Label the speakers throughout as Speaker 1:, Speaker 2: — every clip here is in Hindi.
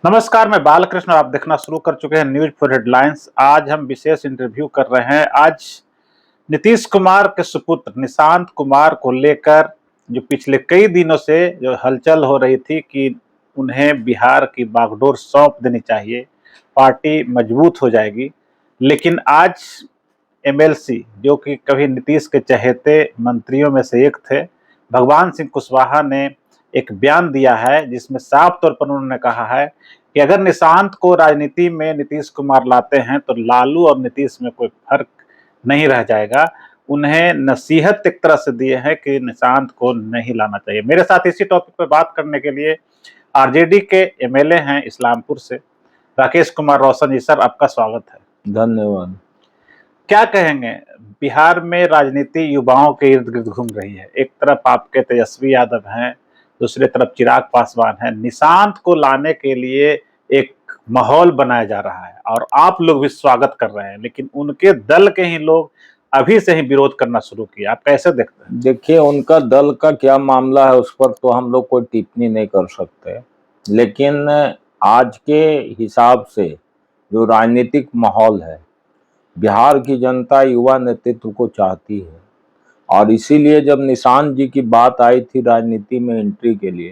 Speaker 1: नमस्कार, मैं बालकृष्ण और आप देखना शुरू कर चुके हैं न्यूज फॉर हेडलाइंस। आज हम विशेष इंटरव्यू कर रहे हैं। आज नीतीश कुमार के सुपुत्र निशांत कुमार को लेकर जो पिछले कई दिनों से जो हलचल हो रही थी कि उन्हें बिहार की बागडोर सौंप देनी चाहिए, पार्टी मजबूत हो जाएगी। लेकिन आज एमएलसी जो कि कभी नीतीश के चहेते मंत्रियों में से एक थे, भगवान सिंह कुशवाहा ने एक बयान दिया है जिसमें साफ तौर पर उन्होंने कहा है कि अगर निशांत को राजनीति में नीतीश कुमार लाते हैं तो लालू और नीतीश में कोई फर्क नहीं रह जाएगा। उन्हें नसीहत एक तरह से दिए हैं कि निशांत को नहीं लाना चाहिए। मेरे साथ इसी टॉपिक पर बात करने के लिए आरजेडी के एमएलए हैं इस्लामपुर से, राकेश कुमार रोशन जी। सर, आपका स्वागत है।
Speaker 2: धन्यवाद।
Speaker 1: क्या कहेंगे, बिहार में राजनीति युवाओं के इर्द गिर्द घूम रही है। एक तरफ आपके तेजस्वी यादव हैं, दूसरी तरफ चिराग पासवान है। निशांत को लाने के लिए एक माहौल बनाया जा रहा है और आप लोग भी स्वागत कर रहे हैं, लेकिन उनके दल के ही लोग अभी से ही विरोध करना शुरू किया। आप कैसे देखते हैं?
Speaker 2: देखिए, उनका दल का क्या मामला है उस पर तो हम लोग कोई टिप्पणी नहीं कर सकते, लेकिन आज के हिसाब से जो राजनीतिक माहौल है, बिहार की जनता युवा नेतृत्व को चाहती है। और इसीलिए जब निशांत जी की बात आई थी राजनीति में एंट्री के लिए,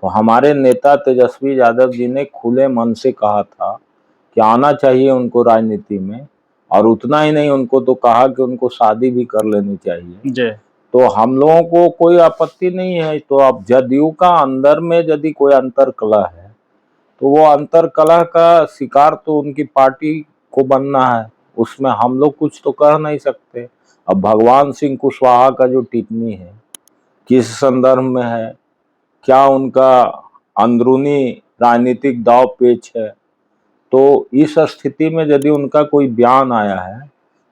Speaker 2: तो हमारे नेता तेजस्वी यादव जी ने खुले मन से कहा था कि आना चाहिए उनको राजनीति में। और उतना ही नहीं, उनको तो कहा कि उनको शादी भी कर लेनी चाहिए
Speaker 1: जी।
Speaker 2: तो हम लोगों को कोई आपत्ति नहीं है। तो अब जदयू का अंदर में यदि कोई अंतर्कलह है तो वो अंतर्कलह का शिकार तो उनकी पार्टी को बनना है, उसमें हम लोग कुछ तो कह नहीं सकते। अब भगवान सिंह कुशवाहा का जो टिप्पणी है, किस संदर्भ में है, क्या उनका अंदरूनी राजनीतिक दाव पेच है, तो इस स्थिति में यदि उनका कोई बयान आया है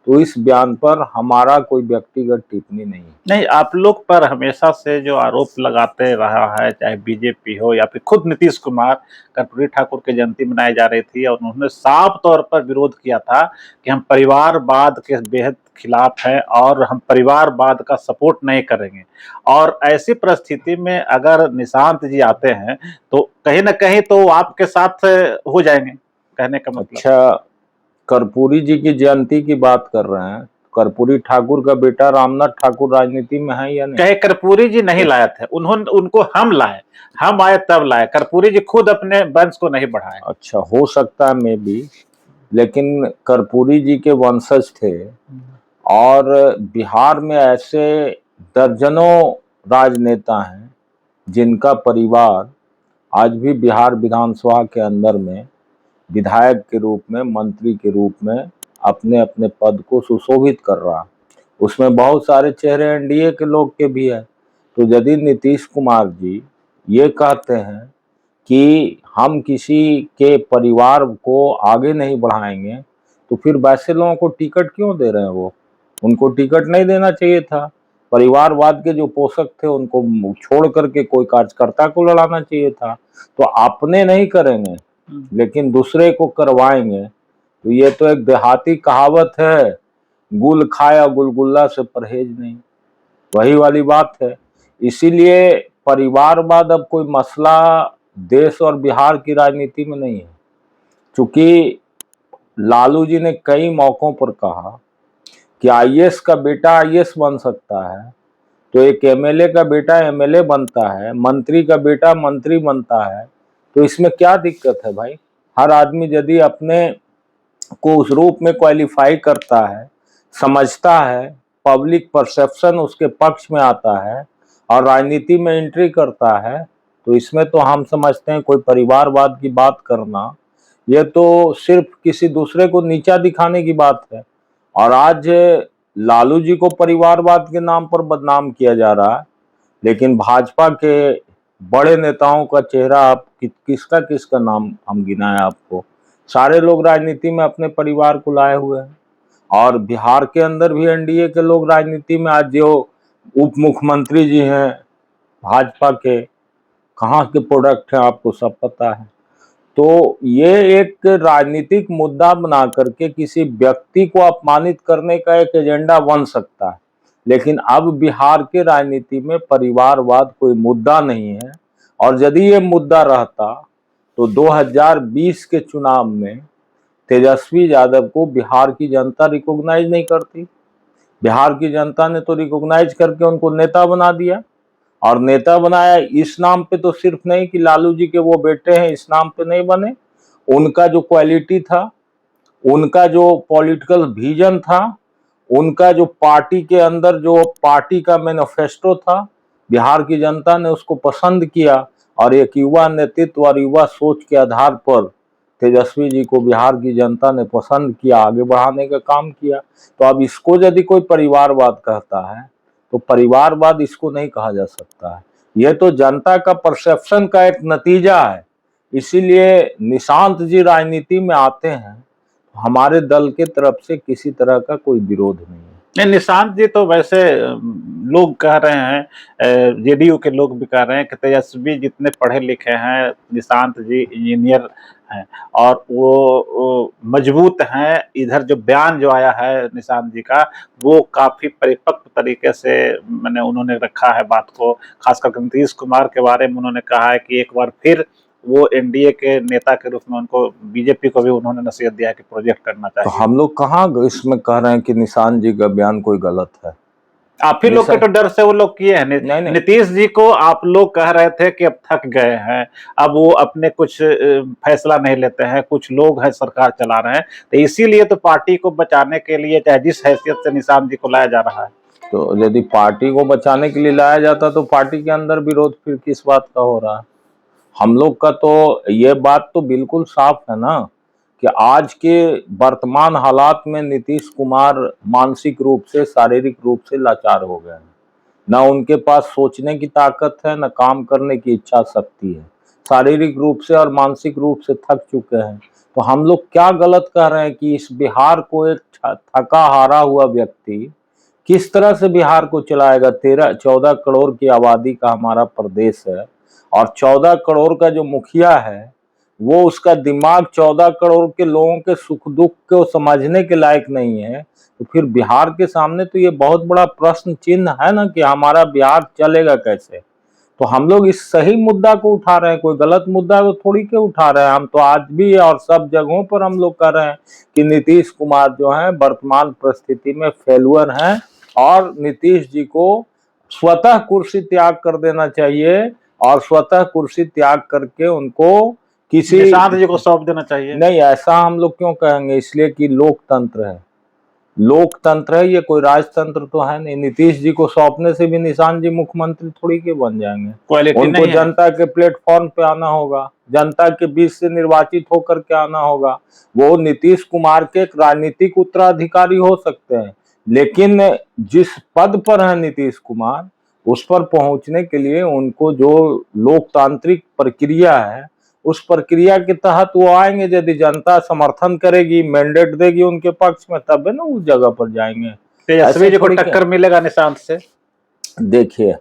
Speaker 2: तो इस बयान पर हमारा कोई व्यक्तिगत टिप्पणी नहीं है।
Speaker 1: नहीं, आप लोग पर हमेशा से जो आरोप लगाते रहा है, चाहे बीजेपी हो या फिर खुद नीतीश कुमार, कर्पूरी ठाकुर की जयंती मनाई जा रही थी और उन्होंने साफ तौर पर विरोध किया था कि हम परिवारवाद के बेहद खिलाफ हैं और हम परिवारवाद का सपोर्ट नहीं करेंगे। और ऐसी परिस्थिति में अगर निशांत जी आते हैं तो कहीं ना कहीं तो आपके साथ हो जाएंगे, कहने का मतलब।
Speaker 2: अच्छा, कर्पूरी जी की जयंती की बात कर रहे हैं। कर्पूरी ठाकुर का बेटा रामनाथ ठाकुर राजनीति में है या नहीं?
Speaker 1: कहे कर्पूरी जी नहीं लाए थे, उनको हम लाए, हम आए तब लाए। कर्पूरी जी खुद अपने वंश को नहीं बढ़ाए।
Speaker 2: अच्छा, हो सकता है मे भी, लेकिन कर्पूरी जी के वंशज थे और बिहार में ऐसे दर्जनों राजनेता हैं जिनका परिवार आज भी बिहार विधानसभा के अंदर में विधायक के रूप में, मंत्री के रूप में अपने अपने पद को सुशोभित कर रहा है। उसमें बहुत सारे चेहरे एनडीए के लोग के भी है। तो यदि नीतीश कुमार जी ये कहते हैं कि हम किसी के परिवार को आगे नहीं बढ़ाएंगे, तो फिर वैसे लोगों को टिकट क्यों दे रहे हैं? वो उनको टिकट नहीं देना चाहिए था। परिवारवाद के जो पोषक थे उनको छोड़ करके कोई कार्यकर्ता को लड़ाना चाहिए था। तो अपने नहीं करेंगे लेकिन दूसरे को करवाएंगे, तो ये तो एक देहाती कहावत है, गुल खाया गुलगुल्ला से परहेज नहीं, वही वाली बात है। इसीलिए परिवारवाद अब कोई मसला देश और बिहार की राजनीति में नहीं है। चूंकि लालू जी ने कई मौकों पर कहा कि आईएएस का बेटा आईएएस बन सकता है, तो एक एमएलए का बेटा एमएलए बनता है, मंत्री का बेटा मंत्री बनता है, तो इसमें क्या दिक्कत है भाई? हर आदमी यदि अपने को उस रूप में क्वालिफाई करता है, समझता है, पब्लिक परसेप्शन उसके पक्ष में आता है और राजनीति में एंट्री करता है, तो इसमें तो हम समझते हैं कोई परिवारवाद की बात करना ये तो सिर्फ किसी दूसरे को नीचा दिखाने की बात है। और आज लालू जी को परिवारवाद के नाम पर बदनाम किया जा रहा है, लेकिन भाजपा के बड़े नेताओं का चेहरा आप किसका किसका नाम हम गिनाएं आपको? सारे लोग राजनीति में अपने परिवार को लाए हुए हैं। और बिहार के अंदर भी एनडीए के लोग राजनीति में, आज जो उप मुख्यमंत्री जी हैं भाजपा के, कहाँ के प्रोडक्ट हैं आपको सब पता है। तो ये एक राजनीतिक मुद्दा बना करके किसी व्यक्ति को अपमानित करने का एक एजेंडा बन सकता है, लेकिन अब बिहार के राजनीति में परिवारवाद कोई मुद्दा नहीं है। और यदि ये मुद्दा रहता तो 2020 के चुनाव में तेजस्वी यादव को बिहार की जनता रिकॉग्नाइज नहीं करती। बिहार की जनता ने तो रिकॉग्नाइज करके उनको नेता बना दिया, और नेता बनाया इस नाम पे तो सिर्फ नहीं कि लालू जी के वो बेटे हैं, इस नाम पे नहीं बने। उनका जो क्वालिटी था, उनका जो पॉलिटिकल विजन था, उनका जो पार्टी के अंदर जो पार्टी का मैनिफेस्टो था, बिहार की जनता ने उसको पसंद किया, और एक युवा नेतृत्व और युवा सोच के आधार पर तेजस्वी जी को बिहार की जनता ने पसंद किया, आगे बढ़ाने का काम किया। तो अब इसको यदि कोई परिवारवाद कहता है तो परिवारवाद इसको नहीं कहा जा सकता है, यह तो जनता का परसेप्शन का एक नतीजा है। इसीलिए निशांत जी राजनीति में आते हैं, हमारे दल के तरफ से किसी तरह का कोई विरोध नहीं है।
Speaker 1: नहीं, निशांत जी तो वैसे लोग कह रहे हैं, जेडीयू के लोग भी कह रहे हैं कि तेजस्वी जितने पढ़े लिखे हैं, निशांत जी इंजीनियर हैं और वो मजबूत हैं। इधर जो बयान जो आया है निशांत जी का, वो काफी परिपक्व तरीके से मैंने उन्होंने रखा है बात को। खासकर नीतीश कुमार के बारे में उन्होंने कहा है कि एक बार फिर वो एनडीए के नेता के रूप में उनको, बीजेपी को भी उन्होंने नसीहत दिया है कि प्रोजेक्ट करना
Speaker 2: तो
Speaker 1: चाहिए।
Speaker 2: हम लोग कहाँ इसमें कह रहे हैं कि निशांत जी का बयान कोई गलत है?
Speaker 1: आप ही लोग के तो डर से वो लोग किए हैं।
Speaker 2: नहीं।
Speaker 1: नीतीश जी को आप लोग कह रहे थे कि अब थक गए हैं, अब वो अपने कुछ फैसला नहीं लेते हैं, कुछ लोग हैं सरकार चला रहे हैं, तो इसीलिए तो पार्टी को बचाने के लिए चाहे जिस हैसियत से निशांत जी को लाया जा रहा है।
Speaker 2: तो यदि पार्टी को बचाने के लिए लाया जाता तो पार्टी के अंदर विरोध फिर किस बात का हो रहा है? हम लोग का तो ये बात तो बिल्कुल साफ है ना कि आज के वर्तमान हालात में नीतीश कुमार मानसिक रूप से, शारीरिक रूप से लाचार हो गए हैं। ना उनके पास सोचने की ताकत है, ना काम करने की इच्छा शक्ति है। शारीरिक रूप से और मानसिक रूप से थक चुके हैं। तो हम लोग क्या गलत कह रहे हैं कि इस बिहार को एक थका हारा हुआ व्यक्ति किस तरह से बिहार को चलाएगा? 13-14 करोड़ की आबादी का हमारा प्रदेश है, और 14 करोड़ का जो मुखिया है वो, उसका दिमाग 14 करोड़ के लोगों के सुख दुख को समझने के लायक नहीं है। तो फिर बिहार के सामने तो ये बहुत बड़ा प्रश्न चिन्ह है ना कि हमारा बिहार चलेगा कैसे। तो हम लोग इस सही मुद्दा को उठा रहे हैं, कोई गलत मुद्दा को थोड़ी के उठा रहे हैं। हम तो आज भी और सब जगहों पर हम लोग कह रहे हैं कि नीतीश कुमार जो है वर्तमान परिस्थिति में फेलुअर हैं, और नीतीश जी को स्वतः कुर्सी त्याग कर देना चाहिए, और स्वतः कुर्सी त्याग करके उनको किसी
Speaker 1: निशांत जी को सौंप देना चाहिए।
Speaker 2: नहीं, ऐसा हम लोग क्यों कहेंगे? इसलिए कि लोकतंत्र है, लोकतंत्र है, ये कोई राजतंत्र तो है नहीं। नीतीश जी को सौंपने से भी निशांत जी मुख्यमंत्री थोड़ी के बन जाएंगे। उनको जनता के प्लेटफॉर्म पे आना होगा, जनता के बीच से निर्वाचित होकर के आना होगा। वो नीतीश कुमार के एक राजनीतिक उत्तराधिकारी हो सकते हैं, लेकिन जिस पद पर है नीतीश कुमार, उस पर पहुंचने के लिए उनको जो लोकतांत्रिक प्रक्रिया है, उस प्रक्रिया के तहत वो आएंगे। यदि जनता समर्थन करेगी, मैंडेट देगी उनके पक्ष में, तब ना उस जगह पर जाएंगे।
Speaker 1: तेजस्वी जी को टक्कर मिलेगा निशांत से?
Speaker 2: देखिए,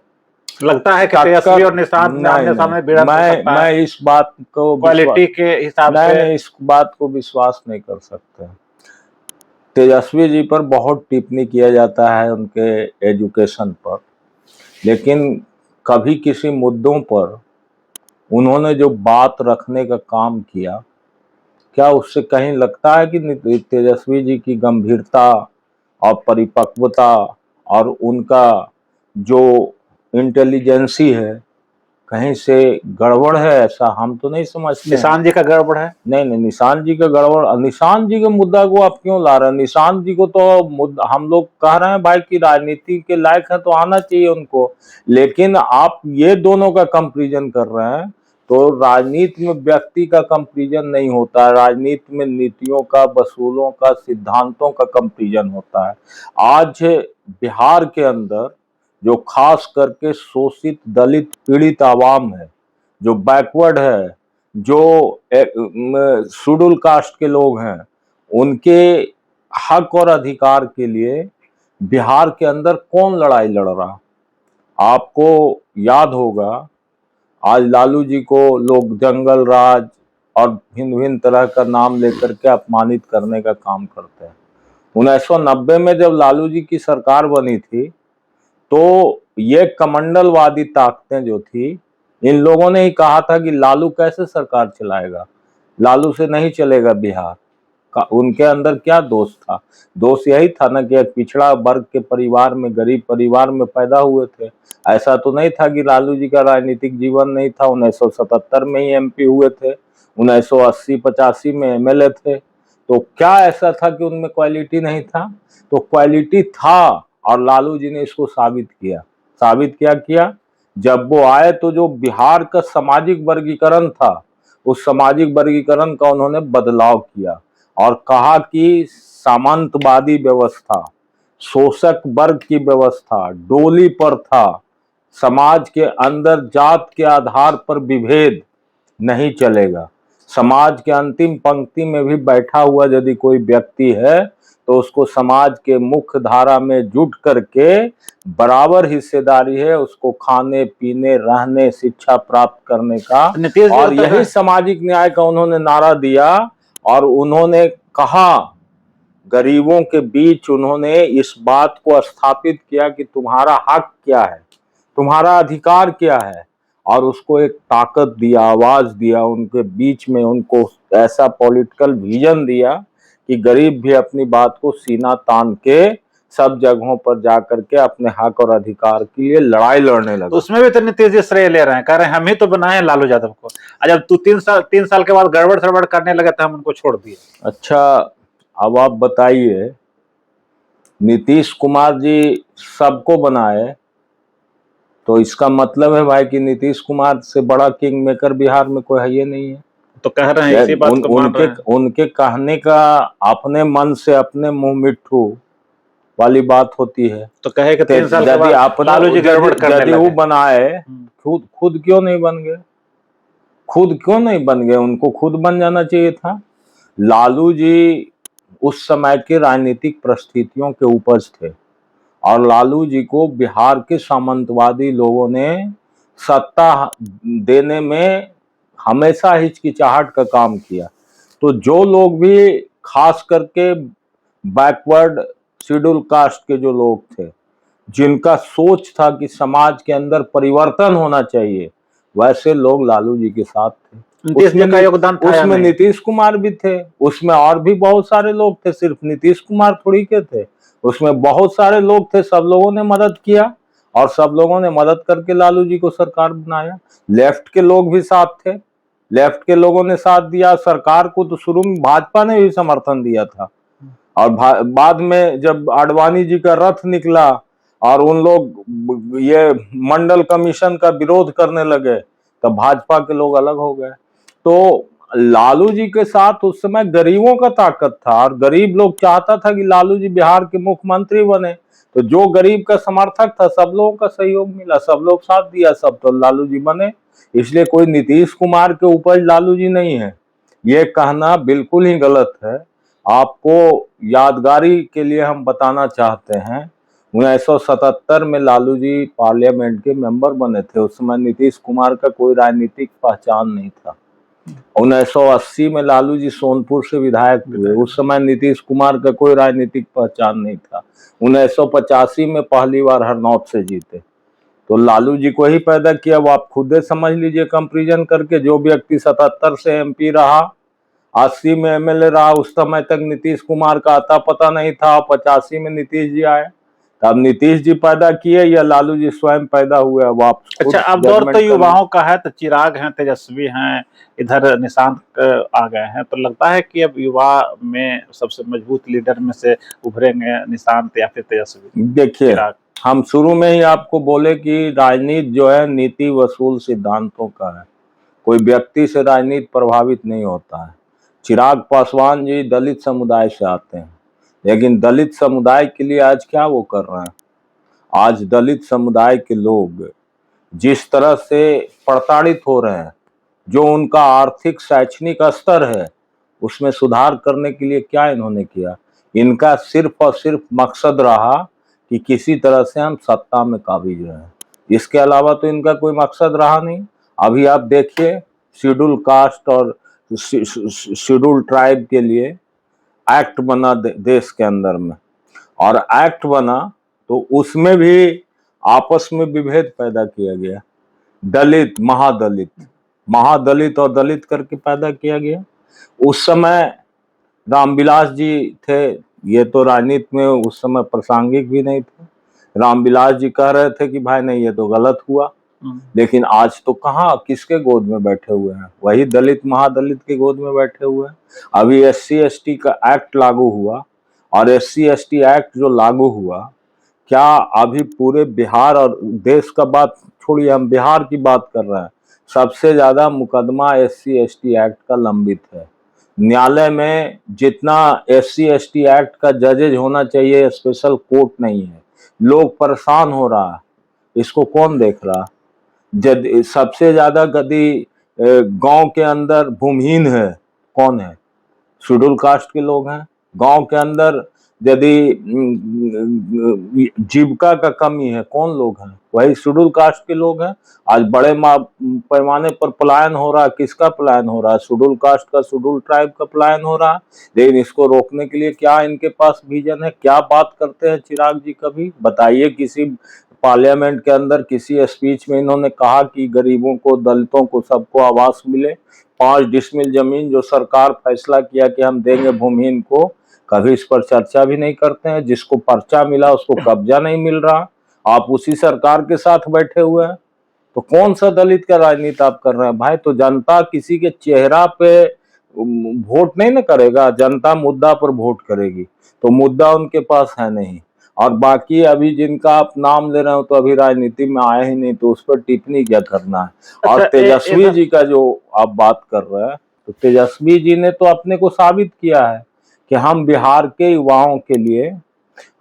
Speaker 1: लगता है कि तेजस्वी और निशांत में आमने सामने भिड़ंत हो सकता है।
Speaker 2: मैं इस बात को
Speaker 1: क्वालिटी के हिसाब से
Speaker 2: इस बात को विश्वास नहीं कर सकते। तेजस्वी जी पर बहुत टिप्पणी किया जाता है उनके एजुकेशन पर, लेकिन कभी किसी मुद्दों पर उन्होंने जो बात रखने का काम किया, क्या उससे कहीं लगता है कि तेजस्वी जी की गंभीरता और परिपक्वता और उनका जो इंटेलिजेंसी है कहीं से गड़बड़ है? ऐसा हम तो नहीं समझते।
Speaker 1: निशांत जी का गड़बड़ है?
Speaker 2: नहीं, निशांत जी का गड़बड़, निशांत जी के मुद्दा को आप क्यों ला रहे हैं? निशांत जी को तो हम लोग कह रहे हैं भाई कि राजनीति के लायक है तो आना चाहिए उनको, लेकिन आप ये दोनों का कंपैरिजन कर रहे हैं। तो राजनीति में व्यक्ति का कंपैरिजन नहीं होता है, राजनीति में नीतियों का, वसूलों का, सिद्धांतों का कंपैरिजन होता है। आज बिहार के अंदर जो खास करके शोषित, दलित, पीड़ित आवाम है, जो बैकवर्ड है, जो शेड्यूल कास्ट के लोग हैं, उनके हक और अधिकार के लिए बिहार के अंदर कौन लड़ाई लड़ रहा? आपको याद होगा, आज लालू जी को लोग जंगल राज और भिन्न भिन्न तरह का नाम लेकर के अपमानित करने का काम करते हैं। 1990 में जब लालू जी की सरकार बनी थी, तो ये कमंडलवादी ताकतें जो थी, इन लोगों ने ही कहा था कि लालू कैसे सरकार चलाएगा, लालू से नहीं चलेगा बिहार का। उनके अंदर क्या दोष था? दोष यही था ना कि एक पिछड़ा वर्ग के परिवार में, गरीब परिवार में पैदा हुए थे। ऐसा तो नहीं था कि लालू जी का राजनीतिक जीवन नहीं था। 1977 में ही एमपी हुए थे, 1980-85 में एमएलए थे। तो क्या ऐसा था कि उनमें क्वालिटी नहीं था? तो क्वालिटी था, और लालू जी ने इसको साबित किया। साबित किया जब वो आए तो जो बिहार का सामाजिक वर्गीकरण था, उस सामाजिक वर्गीकरण का उन्होंने बदलाव किया और कहा कि सामंतवादी व्यवस्था, शोषक वर्ग की व्यवस्था, डोली प्रथा, समाज के अंदर जात के आधार पर विभेद नहीं चलेगा। समाज के अंतिम पंक्ति में भी बैठा हुआ यदि कोई व्यक्ति है तो उसको समाज के मुख्य धारा में जुट करके बराबर हिस्सेदारी है, उसको खाने पीने, रहने, शिक्षा प्राप्त करने का।
Speaker 1: नीतीश जी
Speaker 2: और
Speaker 1: तो
Speaker 2: यही सामाजिक न्याय का उन्होंने नारा दिया और उन्होंने कहा, गरीबों के बीच उन्होंने इस बात को स्थापित किया कि तुम्हारा हक क्या है, तुम्हारा अधिकार क्या है, और उसको एक ताकत दिया, आवाज दिया उनके बीच में, उनको ऐसा पॉलिटिकल विजन दिया कि गरीब भी अपनी बात को सीना तान के सब जगहों पर जाकर के अपने हक और अधिकार के लिए लड़ाई लड़ने लगे।
Speaker 1: तो उसमें भी तो नीतीश जी श्रेय ले रहे हैं, कह रहे हैं हम ही तो बनाए हैं लालू यादव को, जब तू 3 साल के बाद गड़बड़ सड़बड़ करने लगे तो हम उनको छोड़ दिए।
Speaker 2: अच्छा, अब आप बताइए, नीतीश कुमार जी सबको बनाए तो इसका मतलब है भाई कि नीतीश कुमार से बड़ा किंग मेकर बिहार में कोई है ये नहीं है।
Speaker 1: तो कह रहे हैं इसी बात को मान रहे हैं।
Speaker 2: उनके कहने का अपने मन से अपने मुंह मिट्ठू वाली बात होती है।
Speaker 1: तो कहे कि 3 साल के बाद लालू जी गड़बड़ करने लगे।
Speaker 2: वो बनाए, खुद क्यों नहीं बन गए? खुद क्यों नहीं बन गए? उनको खुद बन जाना चाहिए था। लालू जी उस समय के राजनीतिक परिस्थितियों के उपज थे और लालू जी को बिहार के सामंतवादी लोगों ने सत्ता देने में हमेशा हिचकिचाहट का काम किया। तो जो लोग भी खास करके बैकवर्ड शेड्यूल कास्ट के जो लोग थे, जिनका सोच था कि समाज के अंदर परिवर्तन होना चाहिए, वैसे लोग लालू जी के साथ थे।
Speaker 1: नीतीश जी का योगदान था,
Speaker 2: उसमें नीतीश कुमार भी थे, उसमें और भी बहुत सारे लोग थे, सिर्फ नीतीश कुमार थोड़ी के थे, उसमें बहुत सारे लोग थे। सब लोगों ने मदद किया और सब लोगों ने मदद करके लालू जी को सरकार बनाया। लेफ्ट के लोग भी साथ थे, लेफ्ट के लोगों ने साथ दिया। सरकार को तो शुरू में भाजपा ने भी समर्थन दिया था और बाद में जब आडवाणी जी का रथ निकला और उन लोग ये मंडल कमीशन का विरोध करने लगे तब भाजपा के लोग अलग हो गए। तो लालू जी के साथ उस समय गरीबों का ताकत था और गरीब लोग चाहता था कि लालू जी बिहार के मुख्यमंत्री बने। तो जो गरीब का समर्थक था, सब लोगों का सहयोग मिला, सब लोग साथ दिया, सब तो लालू जी बने। इसलिए कोई नीतीश कुमार के उपज लालू जी नहीं है, ये कहना बिल्कुल ही गलत है। आपको यादगारी के लिए हम बताना चाहते हैं, 1977 में लालू जी पार्लियामेंट के मेंबर बने थे। उस समय नीतीश कुमार का कोई राजनीतिक पहचान नहीं था। 1980 में लालू जी सोनपुर से विधायक हुए, उस समय नीतीश कुमार का कोई राजनीतिक पहचान नहीं था। 1985 में पहली बार हरनौत से जीते। तो लालू जी को ही पैदा किया, वो आप खुद समझ लीजिए कंपैरिजन करके। जो व्यक्ति 77 से एमपी रहा, 80 में एमएलए रहा, उस समय तक नीतीश कुमार का आता पता नहीं था। 85 में नीतीश जी आए, तब नीतीश जी पैदा किए या लालू जी स्वयं पैदा हुए? अब आप
Speaker 1: अच्छा, अब दौर तो युवाओं का है, तो चिराग हैं, तेजस्वी हैं, इधर निशांत आ गए हैं, तो लगता है कि अब युवा में सबसे मजबूत लीडर में से उभरेंगे निशांत या फिर तेजस्वी?
Speaker 2: देखिए, हम शुरू में ही आपको बोले कि राजनीति जो है नीति वसूल सिद्धांतों का है, कोई व्यक्ति से राजनीति प्रभावित नहीं होता है। चिराग पासवान जी दलित समुदाय से आते हैं, लेकिन दलित समुदाय के लिए आज क्या वो कर रहे हैं? आज दलित समुदाय के लोग जिस तरह से प्रताड़ित हो रहे हैं, जो उनका आर्थिक शैक्षणिक स्तर है, उसमें सुधार करने के लिए क्या इन्होंने किया? इनका सिर्फ और सिर्फ मकसद रहा कि किसी तरह से हम सत्ता में काबिज रहें। इसके अलावा तो इनका कोई मकसद रहा नहीं। अभी आप देखिए, शेड्यूल कास्ट और शेड्यूल ट्राइब के लिए एक्ट बना देश के अंदर में, और एक्ट बना तो उसमें भी आपस में विभेद पैदा किया गया। दलित महादलित, महादलित और दलित करके पैदा किया गया। उस समय रामविलास जी थे, ये तो राजनीति में उस समय प्रासंगिक भी नहीं थे। रामविलास जी कह रहे थे कि भाई नहीं, ये तो गलत हुआ। लेकिन आज तो कहाँ, किसके गोद में बैठे हुए हैं? वही दलित महादलित के गोद में बैठे हुए हैं। अभी SC/ST का एक्ट लागू हुआ, और SC/ST एक्ट जो लागू हुआ, क्या अभी पूरे बिहार और देश का बात छोड़िए, हम बिहार की बात कर रहे हैं, सबसे ज्यादा मुकदमा SC/ST एक्ट का लंबित है। न्यायालय में जितना SC/ST एक्ट का जजेज होना चाहिए, स्पेशल कोर्ट नहीं है। लोग परेशान हो रहा है, इसको कौन देख रहा? सबसे ज्यादा गद्दी गांव के अंदर भूमिहीन है, कौन है? शेड्यूल कास्ट के लोग हैं। गांव के अंदर यदि जीविका का कमी है, कौन लोग हैं? वही शेड्यूल कास्ट के लोग हैं। आज बड़े पैमाने पर पलायन हो रहा है। किसका पलायन हो रहा है? शेड्यूल कास्ट का, शेड्यूल ट्राइब का पलायन हो रहा है। लेकिन इसको रोकने के लिए क्या इनके पास विजन है? क्या बात करते हैं चिराग जी? कभी बताइए, किसी पार्लियामेंट के अंदर किसी स्पीच में इन्होंने कहा कि गरीबों को, दलितों को, सबको आवास मिले? 5 डिसमिल जमीन जो सरकार फैसला किया कि हम देंगे भूमिहीन को, कभी इस पर चर्चा भी नहीं करते हैं। जिसको पर्चा मिला उसको कब्जा नहीं मिल रहा। आप उसी सरकार के साथ बैठे हुए हैं, तो कौन सा दलित का राजनीति आप कर रहे हैं भाई? तो जनता किसी के चेहरा पे वोट नहीं ना करेगा, जनता मुद्दा पर वोट करेगी। तो मुद्दा उनके पास है नहीं। और बाकी अभी जिनका आप नाम ले रहे हो तो अभी राजनीति में आए ही नहीं, तो उस पर टिप्पणी क्या करना है? और तेजस्वी जी का जो आप बात कर रहे हैं, तो तेजस्वी जी ने तो अपने को साबित किया है कि हम बिहार के युवाओं के लिए,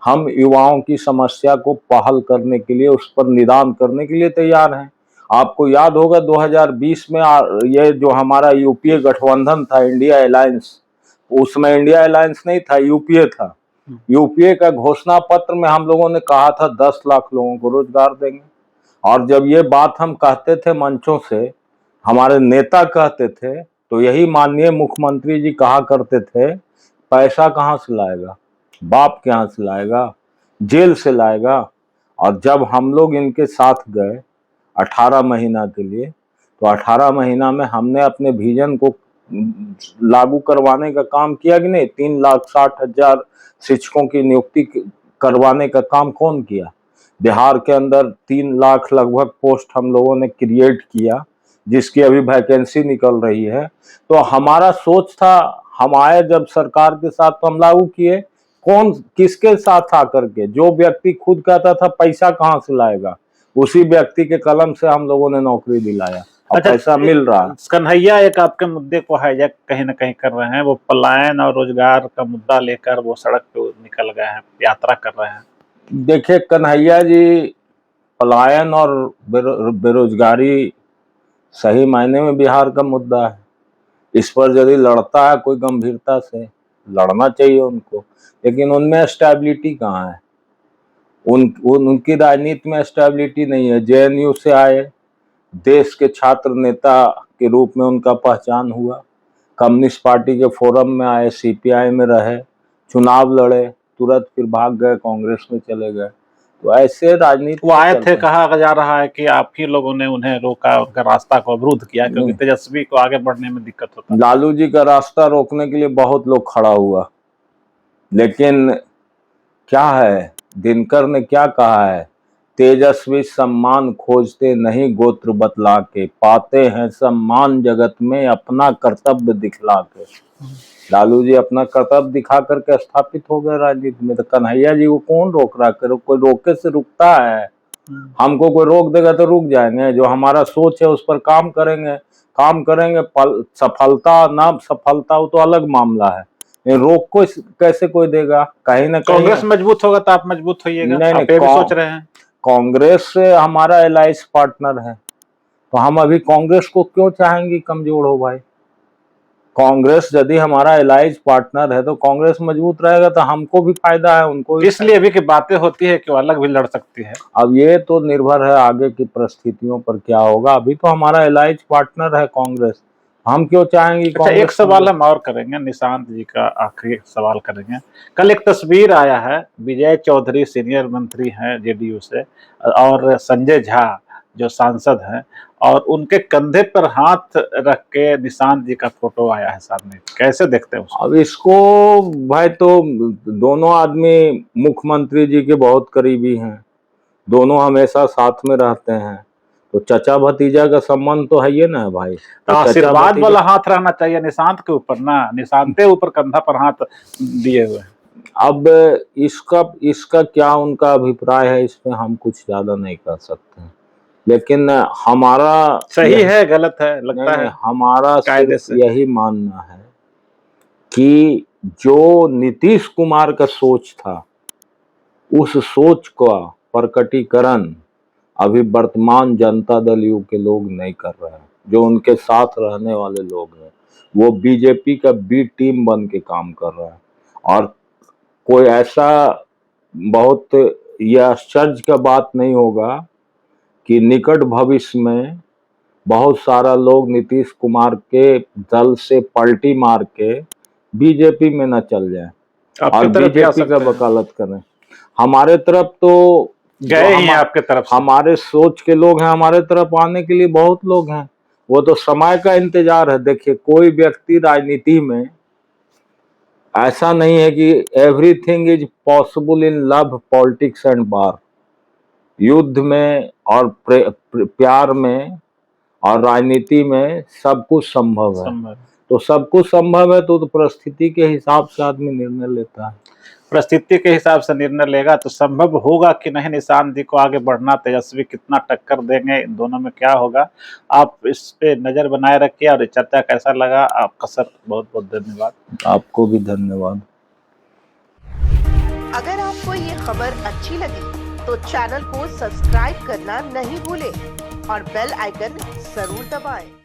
Speaker 2: हम युवाओं की समस्या को पहल करने के लिए, उस पर निदान करने के लिए तैयार हैं। आपको याद होगा 2020 में ये जो हमारा यूपीए गठबंधन था, इंडिया अलायंस, उसमें इंडिया अलायंस नहीं था, यूपीए था। यूपीए का घोषणा पत्र में हम लोगों ने कहा था 10 लाख लोगों को रोजगार देंगे। और जब ये बात हम कहते थे मंचों से, हमारे नेता कहते थे, तो यही माननीय मुख्यमंत्री जी कहा करते थे, पैसा कहाँ से लाएगा, बाप कहाँ से लाएगा, जेल से लाएगा। और जब हम लोग इनके साथ गए 18 महीना के लिए, तो 18 महीना में हमने अपने विजन को लागू करवाने का काम किया कि नहीं? 3,60,000 शिक्षकों की नियुक्ति करवाने का काम कौन किया? बिहार के अंदर 3 लाख लगभग पोस्ट हम लोगों ने क्रिएट किया, जिसकी अभी वैकेंसी निकल रही है। तो हमारा सोच था, हम आए जब सरकार के साथ तो हम लागू किए। कौन, किसके साथ आकर के? जो व्यक्ति खुद कहता था पैसा कहाँ से लाएगा, उसी व्यक्ति के कलम से हम लोगों ने नौकरी दिलाया।
Speaker 1: अच्छा,
Speaker 2: पैसा मिल रहा है।
Speaker 1: कन्हैया एक आपके मुद्दे को हाईजैक कहीं ना कहीं कर रहे हैं। वो पलायन और रोजगार का मुद्दा लेकर वो सड़क पे निकल गए हैं, यात्रा कर रहे हैं।
Speaker 2: देखिए, कन्हैया जी, पलायन और बेरोजगारी सही मायने में बिहार का मुद्दा है। इस पर यदि लड़ता है कोई गंभीरता से, लड़ना चाहिए उनको, लेकिन उनमें स्टेबिलिटी कहाँ है? उनकी राजनीति में स्टेबिलिटी नहीं है। JNU से आए, देश के छात्र नेता के रूप में उनका पहचान हुआ, कम्युनिस्ट पार्टी के फोरम में आए, CPI में रहे, चुनाव लड़े, तुरंत फिर भाग गए, कांग्रेस में चले गए। तो ऐसे राजनीति
Speaker 1: वो आए थे, कहा जा रहा है कि आप ही लोगों ने उन्हें रोका, उनका रास्ता को अवरुद्ध किया, क्योंकि तेजस्वी को आगे बढ़ने में दिक्कत होता।
Speaker 2: लालू जी का रास्ता रोकने के लिए बहुत लोग खड़ा हुआ, लेकिन क्या है, दिनकर ने क्या कहा है? तेजस्वी सम्मान खोजते नहीं गोत्र बतला के, पाते हैं सम्मान जगत में अपना कर्तव्य दिखला के। लालू जी अपना कर्तव्य दिखा करके स्थापित हो गए राजनीति में। तो कन्हैया जी को कौन रोक रहा है? कोई रोके से रुकता है? हमको कोई रोक देगा तो रुक जाएंगे। जो हमारा सोच है उस पर काम करेंगे, सफलता ना सफलता वो तो अलग मामला है, रोक को कैसे कोई देगा? कहीं ना कहीं
Speaker 1: कांग्रेस मजबूत होगा तो आप मजबूत होइएगा।
Speaker 2: नहीं,
Speaker 1: आप ये भी सोच रहे हैं?
Speaker 2: कांग्रेस से हमारा एलायंस पार्टनर है, तो हम अभी कांग्रेस को क्यों चाहेंगे कमजोर हो भाई? कांग्रेस यदि हमारा एलायंस पार्टनर है तो कांग्रेस मजबूत रहेगा, तो हमको भी फायदा है, उनको भी।
Speaker 1: इसलिए अभी की बातें होती है कि वो अलग भी लड़ सकती है।
Speaker 2: अब ये तो निर्भर है आगे की परिस्थितियों पर क्या होगा। अभी तो हमारा एलायंस पार्टनर है कांग्रेस, हम क्यों चाहेंगे
Speaker 1: अच्छा, एक सवाल हम और करेंगे, निशांत जी का आखिरी सवाल करेंगे। कल एक तस्वीर आया है, विजय चौधरी सीनियर मंत्री हैं JDU से, और संजय झा जो सांसद हैं, और उनके कंधे पर हाथ रख के निशांत जी का फोटो आया है सामने, कैसे देखते हैं उसको?
Speaker 2: अब इसको भाई, तो दोनों आदमी मुख्यमंत्री जी के बहुत करीबी हैं, दोनों हमेशा साथ में रहते हैं, तो चचा भतीजा का संबंध तो है ही ना भाई।
Speaker 1: तो आशीर्वाद वाला हाथ रहना चाहिए निशांत के ऊपर ना, निशांते ऊपर कंधा पर हाथ दिए हुए हैं।
Speaker 2: अब इसका क्या उनका अभिप्राय है, इसमें हम कुछ ज्यादा नहीं कर सकते, लेकिन हमारा
Speaker 1: सही है गलत है लगता है,
Speaker 2: हमारा
Speaker 1: कायदे
Speaker 2: सिर्फ यही मानना है कि जो नीतीश कुमार का सोच था, उस सोच का प्रकटीकरण अभी वर्तमान जनता दल यू के लोग नहीं कर रहे हैं। जो उनके साथ रहने वाले लोग हैं वो बीजेपी का बी टीम बन के काम कर रहा है, और कोई ऐसा बहुत यह आश्चर्य का बात नहीं होगा कि निकट भविष्य में बहुत सारा लोग नीतीश कुमार के दल से पलटी मार के बीजेपी में न चल जाए और बीजेपी का वकालत करें। हमारे तरफ तो
Speaker 1: गए ही आपके तरफ से,
Speaker 2: हमारे सोच के लोग हैं, हमारे तरफ आने के लिए बहुत लोग हैं, वो तो समय का इंतजार है। देखिए, कोई व्यक्ति राजनीति में ऐसा नहीं है कि everything is possible in love, politics and war. युद्ध में और प्यार में और राजनीति में सब कुछ संभव है। तो सब कुछ संभव है तो परिस्थिति के हिसाब से आदमी निर्णय लेता है।
Speaker 1: परिस्थिति के हिसाब से निर्णय लेगा तो संभव होगा कि नहीं निशांत जी को आगे बढ़ना। तेजस्वी कितना टक्कर देंगे, इन दोनों में क्या होगा, आप इस पे नजर बनाए रखिए। और चर्चा कैसा लगा आपका सर, बहुत बहुत धन्यवाद।
Speaker 2: आपको भी धन्यवाद।
Speaker 3: अगर आपको ये खबर अच्छी लगी तो चैनल को सब्सक्राइब करना नहीं भूलें और बेल आइकन जरूर दबाएं।